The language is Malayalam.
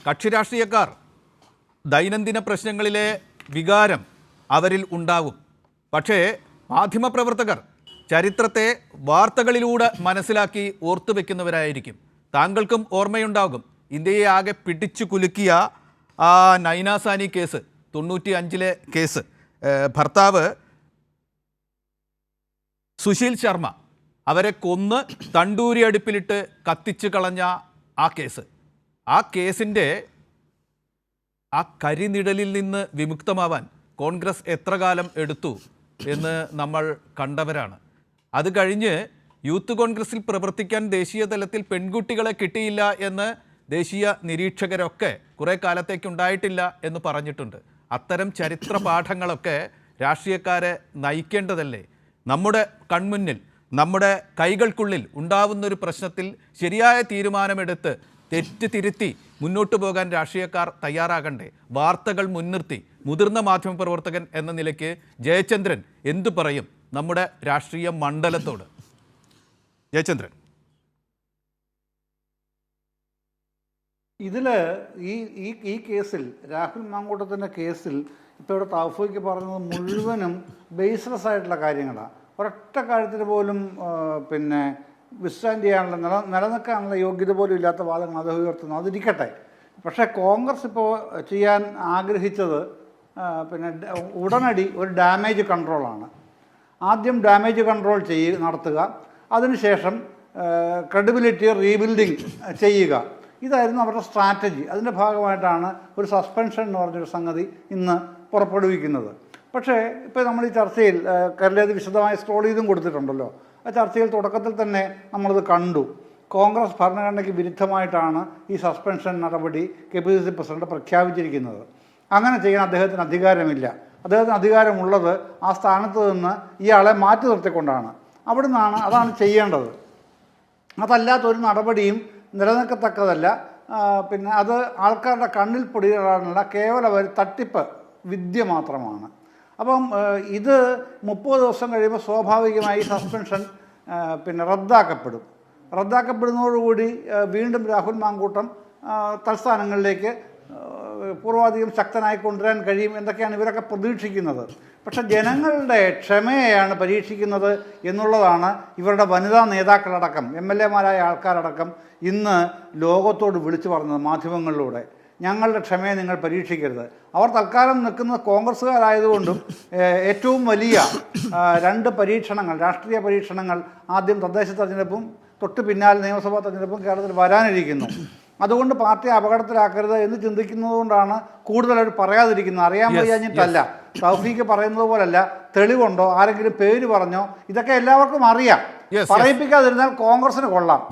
കക്ഷി രാഷ്ട്രീയക്കാർ ദൈനംദിന പ്രശ്നങ്ങളിലെ വികാരം അവരിൽ ഉണ്ടാകും. പക്ഷേ മാധ്യമപ്രവർത്തകർ ചരിത്രത്തെ വാർത്തകളിലൂടെ മനസ്സിലാക്കി ഓർത്തുവെക്കുന്നവരായിരിക്കും. താങ്കൾക്കും ഓർമ്മയുണ്ടാകും ഇന്ത്യയെ ആകെ പിടിച്ചു കുലുക്കിയ ആ നൈനാസാനി കേസ്, 95-ലെ കേസ്. ഭർത്താവ് സുശീൽ ശർമ്മ അവരെ കൊന്ന് തണ്ടൂരി അടുപ്പിലിട്ട് കത്തിച്ചു കളഞ്ഞ ആ കേസ്. ആ കേസിൻ്റെ ആ കരിനിഴലിൽ നിന്ന് വിമുക്തമാവാൻ കോൺഗ്രസ് എത്ര കാലം എടുത്തു എന്ന് നമ്മൾ കണ്ടവരാണ്. അത് കഴിഞ്ഞ് യൂത്ത് കോൺഗ്രസിൽ പ്രവർത്തിക്കാൻ ദേശീയ തലത്തിൽ പെൺകുട്ടികളെ കിട്ടിയില്ല എന്ന് ദേശീയ നിരീക്ഷകരൊക്കെ കുറേ കാലത്തേക്കുണ്ടായിട്ടില്ല എന്ന് പറഞ്ഞിട്ടുണ്ട്. അത്തരം ചരിത്ര പാഠങ്ങളൊക്കെ രാഷ്ട്രീയക്കാരെ നയിക്കേണ്ടതല്ലേ? നമ്മുടെ കൺമുന്നിൽ, നമ്മുടെ കൈകൾക്കുള്ളിൽ ഉണ്ടാവുന്നൊരു പ്രശ്നത്തിൽ ശരിയായ തീരുമാനമെടുത്ത് തെറ്റ് തിരുത്തി മുന്നോട്ട് പോകാൻ രാഷ്ട്രീയക്കാർ തയ്യാറാകണ്ടേ? വാർത്തകൾ മുൻനിർത്തി മുതിർന്ന മാധ്യമപ്രവർത്തകൻ എന്ന നിലയ്ക്ക് ജയചന്ദ്രൻ എന്തു പറയും നമ്മുടെ രാഷ്ട്രീയ മണ്ഡലത്തോട്? ജയചന്ദ്രൻ, ഇതിൽ ഈ കേസിൽ, രാഹുൽ മാങ്കൂട്ടത്തിൻ്റെ കേസിൽ ഇപ്പോൾ ഇവിടെ തൗഫീക്ക് പറഞ്ഞത് മുഴുവനും ബേസ്ലെസ് ആയിട്ടുള്ള കാര്യങ്ങളാണ്. ഒരൊറ്റ കാര്യത്തിന് പോലും വിസ്റ്റാൻഡ് ചെയ്യാനുള്ള, നിലനിൽക്കാനുള്ള യോഗ്യത പോലും ഇല്ലാത്ത വാദങ്ങൾ അത് ഉയർത്തുന്നു. അതിരിക്കട്ടെ. പക്ഷേ കോൺഗ്രസ് ഇപ്പോൾ ചെയ്യാൻ ആഗ്രഹിച്ചത് ഉടനടി ഒരു ഡാമേജ് കൺട്രോളാണ്. ആദ്യം ഡാമേജ് കൺട്രോൾ നടത്തുക, അതിനുശേഷം ക്രെഡിബിലിറ്റി റീബിൽഡിങ് ചെയ്യുക. ഇതായിരുന്നു അവരുടെ സ്ട്രാറ്റജി. അതിൻ്റെ ഭാഗമായിട്ടാണ് ഒരു സസ്പെൻഷൻ എന്ന് പറഞ്ഞൊരു സംഗതി ഇന്ന് പുറപ്പെടുവിക്കുന്നത്. പക്ഷേ ഇപ്പോൾ നമ്മൾ ഈ ചർച്ചയിൽ കേരളത്തിൽ വിശദമായ സ്ക്രോൾ ചെയ്തും കൊടുത്തിട്ടുണ്ടല്ലോ. ആ ചർച്ചയിൽ തുടക്കത്തിൽ തന്നെ നമ്മളത് കണ്ടു. കോൺഗ്രസ് ഭരണഘടനയ്ക്ക് വിരുദ്ധമായിട്ടാണ് ഈ സസ്പെൻഷൻ നടപടി KPCC പ്രസിഡന്റ് പ്രഖ്യാപിച്ചിരിക്കുന്നത്. അങ്ങനെ ചെയ്യാൻ അദ്ദേഹത്തിന് അധികാരമില്ല. അദ്ദേഹത്തിന് അധികാരമുള്ളത് ആ സ്ഥാനത്ത് നിന്ന് ഇയാളെ മാറ്റി നിർത്തിക്കൊണ്ടാണ്. അതാണ് ചെയ്യേണ്ടത്. അതല്ലാത്തൊരു നടപടിയും നിലനിൽക്കത്തക്കതല്ല. അത് ആൾക്കാരുടെ കണ്ണിൽ പൊടിയിടാനുള്ള കേവലം ഒരു തട്ടിപ്പ് വിദ്യ മാത്രമാണ്. അപ്പം ഇത് 30 ദിവസം കഴിയുമ്പോൾ സ്വാഭാവികമായി സസ്പെൻഷൻ റദ്ദാക്കപ്പെടുന്നതോടുകൂടി വീണ്ടും രാഹുൽ മാങ്കൂട്ടം തൽസ്ഥാനങ്ങളിലേക്ക് പൂർവാധികം ശക്തനായി കൊണ്ടുവരാൻ കഴിയും എന്നൊക്കെയാണ് ഇവരൊക്കെ പ്രതീക്ഷിക്കുന്നത്. പക്ഷെ ജനങ്ങളുടെ ക്ഷമയെയാണ് പരീക്ഷിക്കുന്നത് എന്നുള്ളതാണ് ഇവരുടെ വനിതാ നേതാക്കളടക്കം, MLA-മാരായ ആൾക്കാരടക്കം ഇന്ന് ലോകത്തോട് വിളിച്ചു പറഞ്ഞത് മാധ്യമങ്ങളിലൂടെ. ഞങ്ങളുടെ ക്ഷമയെ നിങ്ങൾ പരീക്ഷിക്കരുത്. അവർ തൽക്കാലം നിൽക്കുന്നത് കോൺഗ്രസ്സുകാരായതുകൊണ്ടും ഏറ്റവും വലിയ 2 പരീക്ഷണങ്ങൾ, രാഷ്ട്രീയ പരീക്ഷണങ്ങൾ, ആദ്യം തദ്ദേശ തെരഞ്ഞെടുപ്പും തൊട്ട് പിന്നാലെ നിയമസഭാ തെരഞ്ഞെടുപ്പും കേരളത്തിൽ വരാനിരിക്കുന്നു. അതുകൊണ്ട് പാർട്ടിയെ അപകടത്തിലാക്കരുത് എന്ന് ചിന്തിക്കുന്നതുകൊണ്ടാണ് കൂടുതലായിട്ട് പറയാതിരിക്കുന്നത്. അറിയാൻ വയ്യാഞ്ഞിട്ടല്ല, തൗഫീക്ക് പറയുന്നത് പോലല്ല. തെളിവുണ്ടോ, ആരെങ്കിലും പേര് പറഞ്ഞോ, ഇതൊക്കെ എല്ലാവർക്കും അറിയാം. പറയിപ്പിക്കാതിരുന്നാൽ കോൺഗ്രസിന് കൊള്ളാം.